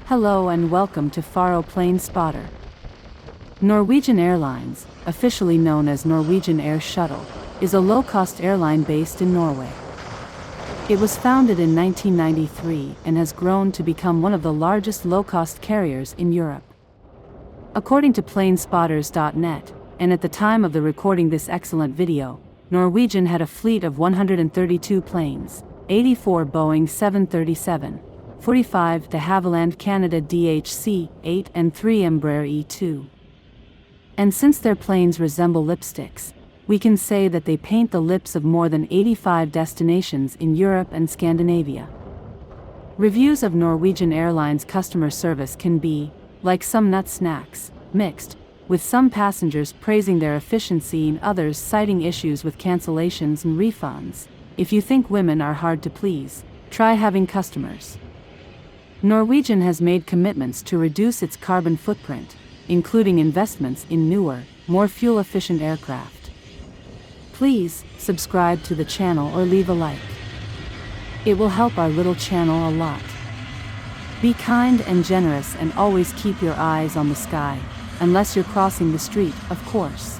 Hello and welcome to Faro Plane Spotter. Norwegian Airlines, officially known as Norwegian Air Shuttle, is a low-cost airline based in Norway. It was founded in 1993 and has grown to become one of the largest low-cost carriers in Europe. According to planespotters.net, and at the time of the recording this excellent video, Norwegian had a fleet of 132 planes, 84 Boeing 737, 45 de Havilland Canada DHC-8 and 3 Embraer E2. And since their planes resemble lipsticks, we can say that they paint the lips of more than 85 destinations in Europe and Scandinavia. Reviews of Norwegian Airlines customer service can be, like some nut snacks, mixed, with some passengers praising their efficiency and others citing issues with cancellations and refunds. If you think women are hard to please, try having customers. Norwegian has made commitments to reduce its carbon footprint, including investments in newer, more fuel-efficient aircraft. Please subscribe to the channel or leave a like. It will help our little channel a lot. Be kind and generous and always keep your eyes on the sky, unless you're crossing the street, of course.